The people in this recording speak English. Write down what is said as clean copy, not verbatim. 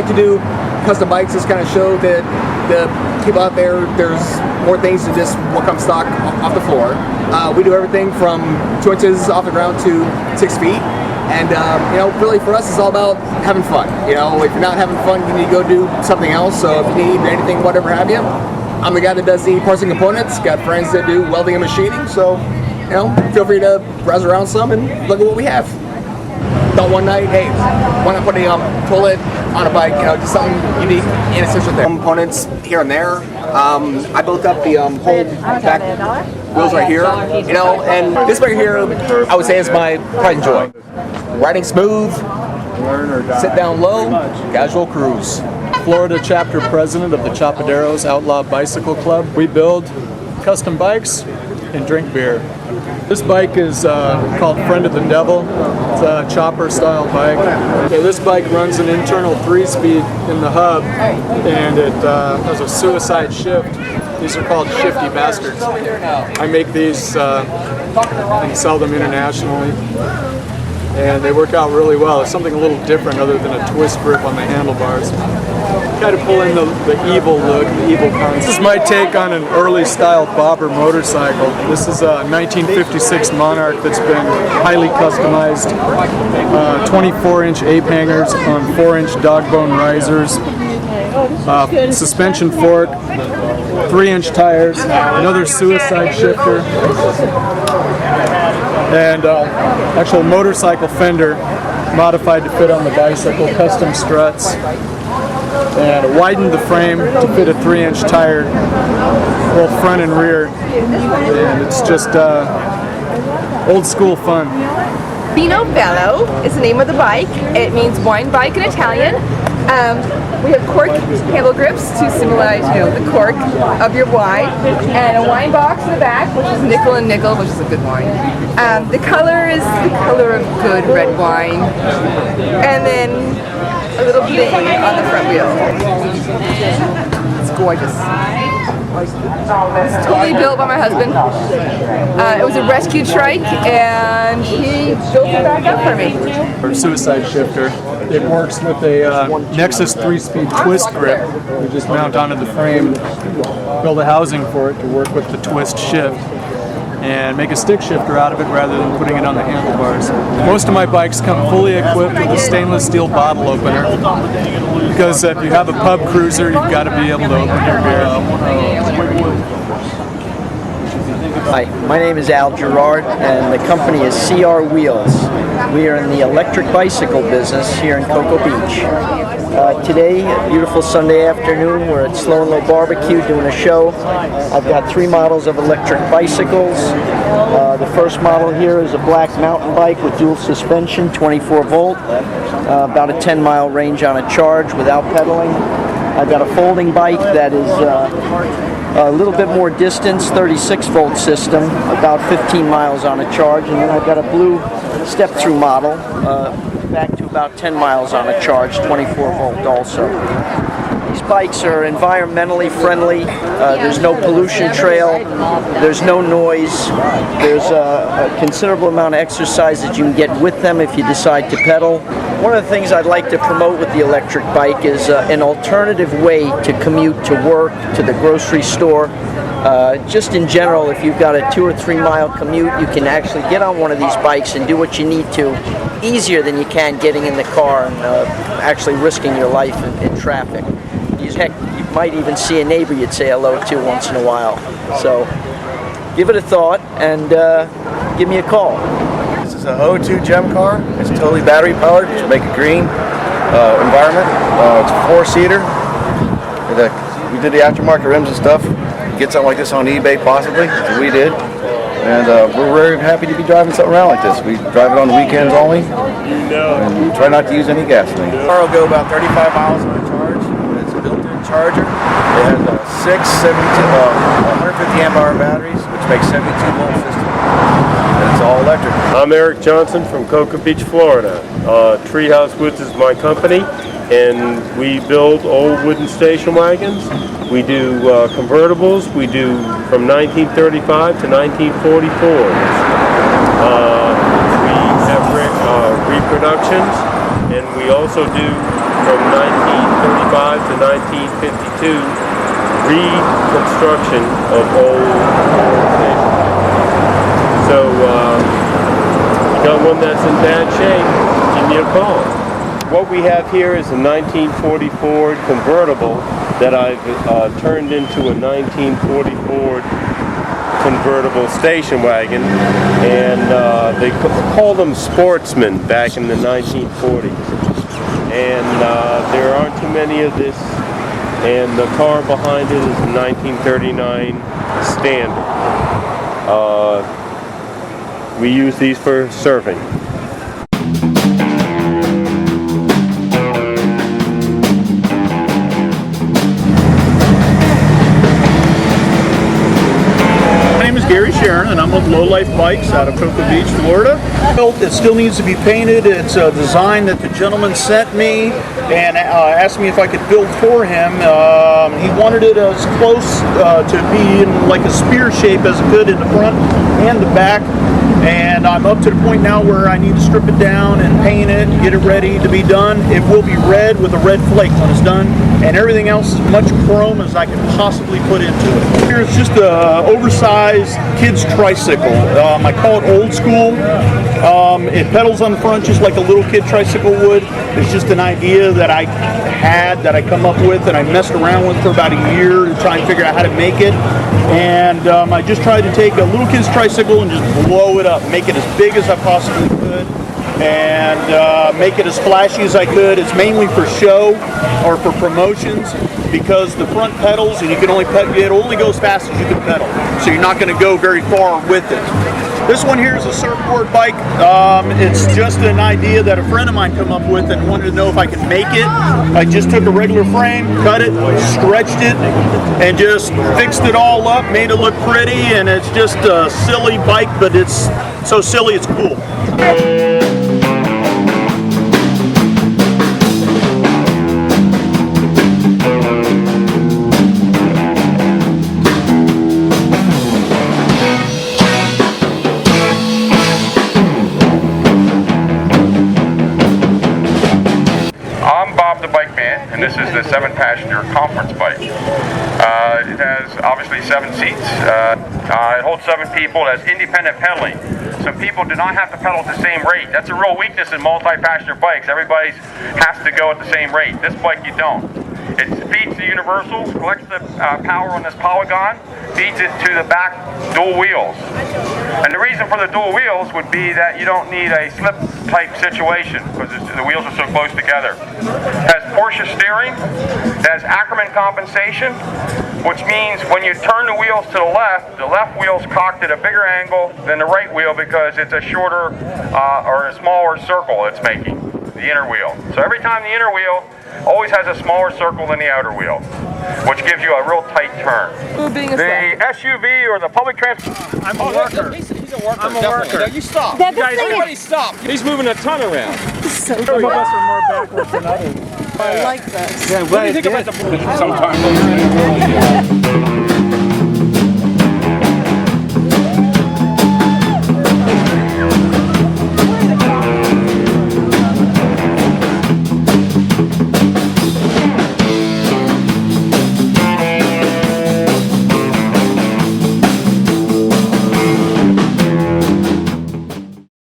like to do custom bikes is kind of show that the people out there, there's more things than just what comes stock off the floor. We do everything from 2 inches off the ground to 6 feet. And, you know, really for us, it's all about having fun. You know, if you're not having fun, you need to go do something else. So if you need anything, whatever have you, I'm the guy that does the parts and components. Got friends that do welding and machining. So, you know, feel free to browse around some and look at what we have. Thought one night, hey, why not put a toilet on a bike, you know, just something unique and essential there. Components here and there. I built up the whole back wheels right here, you know, and this right here, I would say is my pride and joy. Riding smooth, sit down low, casual cruise. Florida chapter president of the Chopaderos Outlaw Bicycle Club. We build custom bikes and drink beer. This bike is called Friend of the Devil. It's a chopper style bike. Okay, this bike runs an internal 3-speed in the hub, and it has a suicide shift. These are called shifty bastards. I make these and sell them internationally, and they work out really well. It's something a little different other than a twist grip on the handlebars. Try to pull in the evil look, the evil concept. This is my take on an early style bobber motorcycle. This is a 1956 Monarch that's been highly customized. 24-inch ape hangers on 4-inch dog bone risers. Suspension fork, 3-inch tires, another suicide shifter, and actual motorcycle fender modified to fit on the bicycle, custom struts, and widened the frame to fit a 3-inch tire, both front and rear, and it's just old school fun. Vino Bello is the name of the bike. It means wine bike in Italian. We have cork handle grips to symbolize, you know, the cork of your wine, and a wine box in the back, which is nickel and nickel, which is a good wine. The color is the color of good red wine, and then a little bling on the front wheel. It's gorgeous. It's totally built by my husband. It was a rescue trike, and he built it back up for me. Or suicide shifter. It works with a Nexus 3-speed twist grip. We just mount onto the frame, build a housing for it to work with the twist shift, and make a stick shifter out of it rather than putting it on the handlebars. Most of my bikes come fully equipped with a stainless steel bottle opener, because if you have a pub cruiser, you've got to be able to open your beer. Hi, my name is Gerard, and the company is CR Wheels. We are in the electric bicycle business here in Cocoa Beach. Today, a beautiful Sunday afternoon, we're at Low BarbQue doing a show. I've got 3 models of electric bicycles. The first model here is a black mountain bike with dual suspension, 24 volt, about a 10-mile range on a charge without pedaling. I've got a folding bike that is a little bit more distance, 36 volt system, about 15 miles on a charge, and then I've got a blue step-through model, back to about 10 miles on a charge, 24 volt also. These bikes are environmentally friendly. There's no pollution trail, there's no noise, there's a considerable amount of exercise that you can get with them if you decide to pedal. One of the things I'd like to promote with the electric bike is an alternative way to commute to work, to the grocery store. Just in general, if you've got a 2 or 3 mile commute, you can actually get on one of these bikes and do what you need to easier than you can getting in the car and actually risking your life in traffic. Heck, you might even see a neighbor you'd say hello to once in a while. So give it a thought and give me a call. This is a O2 gem car. It's totally battery powered to make a green environment. It's a 4-seater. We did the aftermarket rims and stuff. Get something like this on eBay possibly, as we did. And we're very happy to be driving something around like this. We drive it on the weekends only, and try not to use any gasoline. The car will go about 35 miles on a charge. It's a built-in charger. It has 6 150 amp hour batteries, which makes 72 volt system. And it's all electric. I'm Eric Johnson from Cocoa Beach, Florida. Treehouse Woods is my company, and we build old wooden station wagons. We do convertibles. We do from 1935 to 1944s. We have reproductions, and we also do from 1935 to 1952 reconstruction of old station wagons. So you got one that's in bad shape, give me a call. What we have here is a 1940 Ford convertible that I've turned into a 1940 Ford convertible station wagon, and they called them sportsmen back in the 1940s. And there aren't too many of this, and the car behind it is a 1939 Standard. We use these for surfing. Sheron, and I'm with Low Life Bikes out of Cocoa Beach, Florida. It still needs to be painted. It's a design that the gentleman sent me and asked me if I could build for him. He wanted it as close to be in like a spear shape as it could in the front and the back. And I'm up to the point now where I need to strip it down and paint it and get it ready to be done. It will be red with a red flake when it's done, and everything else is much chrome as I can possibly put into it. Here's just an oversized kid's tricycle. I call it old school. It pedals on the front just like a little kid tricycle would. It's just an idea that I had, that I come up with, and I messed around with for about a year to try and figure out how to make it. And I just tried to take a little kid's tricycle and just blow it up, make it as big as I possibly could, and make it as flashy as I could. It's mainly for show or for promotions, because the front pedals, and you can only it only goes as fast as you can pedal, so you're not going to go very far with it. This one here is a surfboard bike. It's just an idea that a friend of mine came up with and wanted to know if I could make it. I just took a regular frame, cut it, stretched it, and just fixed it all up, made it look pretty, and it's just a silly bike, but it's so silly it's cool. And this is the 7-passenger conference bike. It has obviously 7 seats. It holds 7 people. It has independent pedaling. Some people do not have to pedal at the same rate. That's a real weakness in multi-passenger bikes. Everybody has to go at the same rate. This bike you don't. It feeds the universals, collects the power on this polygon, feeds it to the back dual wheels. And the reason for the dual wheels would be that you don't need a slip type situation because the wheels are so close together. It has Porsche steering, it has Ackerman compensation, which means when you turn the wheels to the left wheel's cocked at a bigger angle than the right wheel because it's a shorter or a smaller circle it's making, the inner wheel. So every time the inner wheel always has a smaller circle than the outer wheel, which gives you a real tight turn. The SUV or the public transport. I'm a worker. He's a worker. I'm a worker. No, you stop. That You guys, thing everybody stop. He's moving a ton around. So Some of us are more backwards than others. I like this. What do you think about the sometimes?